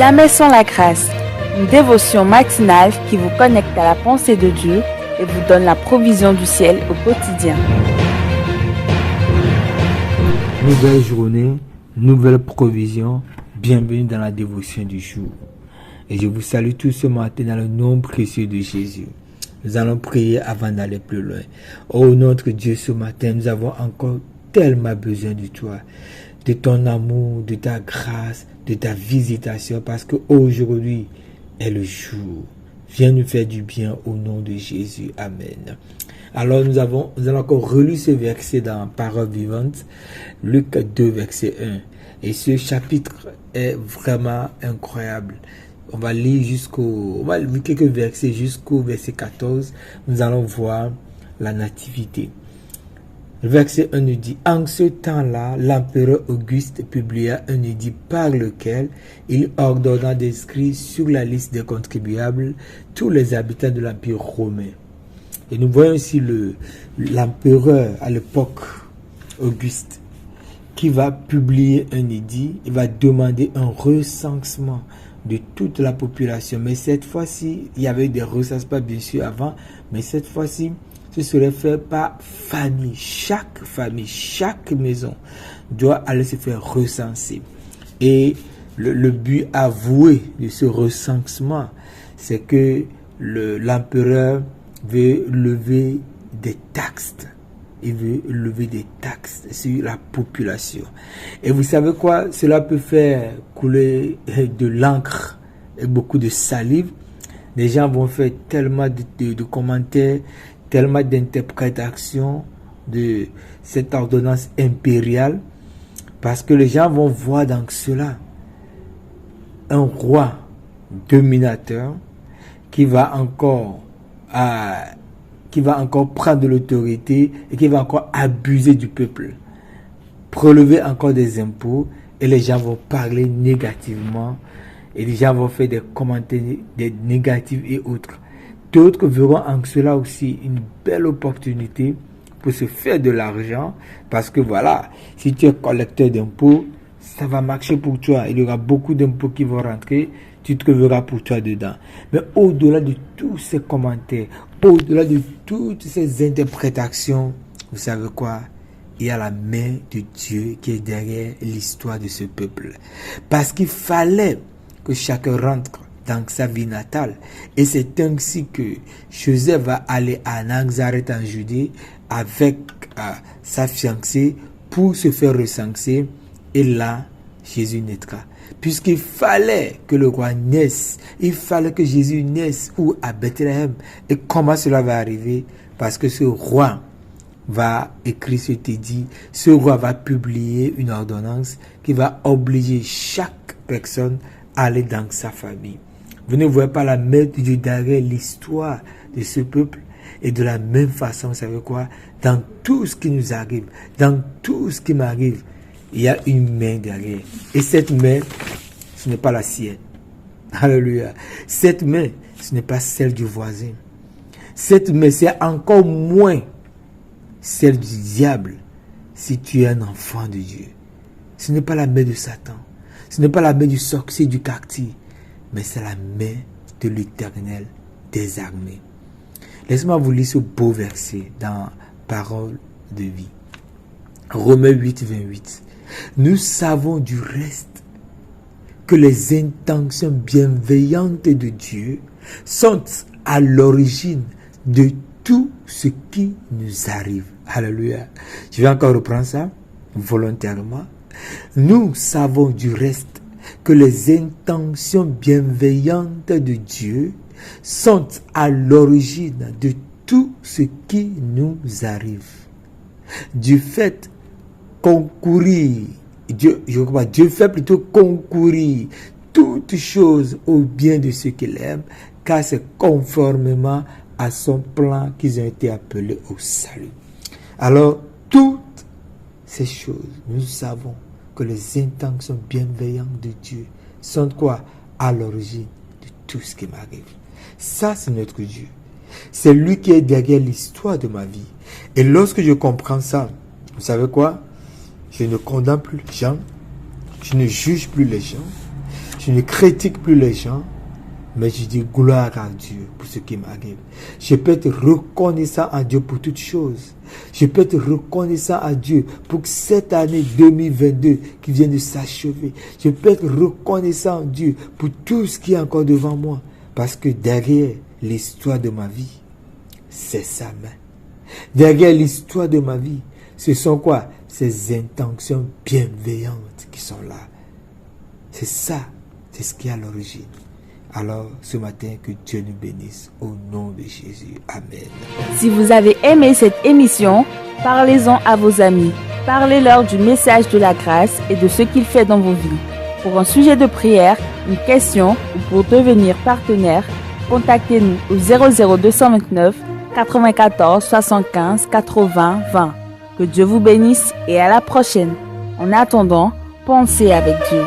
Jamais sans la grâce, une dévotion matinale qui vous connecte à la pensée de Dieu et vous donne la provision du ciel au quotidien. Nouvelle journée, nouvelle provision, bienvenue dans la dévotion du jour. Et je vous salue tous ce matin dans le nom précieux de Jésus. Nous allons prier avant d'aller plus loin. Oh notre Dieu, ce matin, nous avons encore tellement besoin de toi, de ton amour, de ta grâce, de ta visitation, parce qu'aujourd'hui est le jour. Viens nous faire du bien au nom de Jésus. Amen. Alors nous allons encore relire ce verset dans Parole vivante, Luc 2, verset 1. Et ce chapitre est vraiment incroyable. On va lire quelques versets jusqu'au verset 14. Nous allons voir la nativité. Le verset 1 nous dit: en ce temps-là, l'empereur Auguste publia un édit par lequel il ordonna d'inscrire sur la liste des contribuables tous les habitants de l'Empire romain. Et nous voyons ici l'empereur à l'époque, Auguste, qui va publier un édit. Il va demander un recensement de toute la population. Mais cette fois-ci, il y avait des recensements bien sûr avant, mais cette fois-ci, ce serait fait par famille. Chaque maison doit aller se faire recenser. Et le but avoué de ce recensement, c'est que l'empereur veut lever des taxes. Il veut lever des taxes sur la population. Et vous savez quoi? Cela peut faire couler de l'encre et beaucoup de salive. Les gens vont faire tellement de commentaires, tellement d'interprétations de cette ordonnance impériale, parce que les gens vont voir dans cela un roi dominateur qui va encore prendre l'autorité et qui va encore abuser du peuple, prélever encore des impôts, et les gens vont parler négativement, et les gens vont faire des commentaires négatifs et autres. D'autres verront en cela aussi une belle opportunité pour se faire de l'argent, parce que voilà, si tu es collecteur d'impôts, ça va marcher pour toi. Il y aura beaucoup d'impôts qui vont rentrer, tu trouveras pour toi dedans. Mais au-delà de tous ces commentaires, au-delà de toutes ces interprétations, vous savez quoi? Il y a la main de Dieu qui est derrière l'histoire de ce peuple. Parce qu'il fallait que chacun rentre dans sa vie natale. Et c'est ainsi que Joseph va aller à Nazareth en Judée avec sa fiancée pour se faire recenser. Et là, Jésus naîtra. Puisqu'il fallait que le roi naisse, il fallait que Jésus naisse ou à Bethléem. Et comment cela va arriver? Parce que ce roi va écrire cet édit, ce roi va publier une ordonnance qui va obliger chaque personne à aller dans sa famille. Vous ne voyez pas la main de Dieu derrière l'histoire de ce peuple? Et de la même façon, vous savez quoi? Dans tout ce qui nous arrive, dans tout ce qui m'arrive, il y a une main derrière. Et cette main, ce n'est pas la sienne. Alléluia. Cette main, ce n'est pas celle du voisin. Cette main, c'est encore moins celle du diable si tu es un enfant de Dieu. Ce n'est pas la main de Satan. Ce n'est pas la main du sorcier du quartier. Mais c'est la main de l'Éternel des armées. Laissez-moi vous lire ce beau verset dans Parole de vie. Romains 8, 28. Nous savons du reste que les intentions bienveillantes de Dieu sont à l'origine de tout ce qui nous arrive. Alléluia. Je vais encore reprendre ça volontairement. Nous savons du reste que les intentions bienveillantes de Dieu sont à l'origine de tout ce qui nous arrive. Du fait Dieu fait plutôt concourir toutes choses au bien de ceux qu'il aime, car c'est conformément à son plan qu'ils ont été appelés au salut. Alors, toutes ces choses, nous savons que les intentions bienveillantes de Dieu sont quoi? À l'origine de tout ce qui m'arrive. Ça, c'est notre Dieu. C'est lui qui est derrière l'histoire de ma vie. Et lorsque je comprends ça, vous savez quoi? Je ne condamne plus les gens. Je ne juge plus les gens. Je ne critique plus les gens, mais je dis gloire à Dieu pour ce qui m'arrive. Je peux être reconnaissant à Dieu pour toutes choses. Je peux être reconnaissant à Dieu pour cette année 2022 qui vient de s'achever. Je peux être reconnaissant à Dieu pour tout ce qui est encore devant moi. Parce que derrière l'histoire de ma vie, c'est sa main. Derrière l'histoire de ma vie, ce sont quoi? Ces intentions bienveillantes qui sont là. C'est ça, c'est ce qui est à l'origine. Alors, ce matin, que Dieu nous bénisse au nom de Jésus. Amen. Si vous avez aimé cette émission, parlez-en à vos amis. Parlez-leur du message de la grâce et de ce qu'il fait dans vos vies. Pour un sujet de prière, une question ou pour devenir partenaire, contactez-nous au 00229 94 75 80 20. Que Dieu vous bénisse et à la prochaine. En attendant, pensez avec Dieu.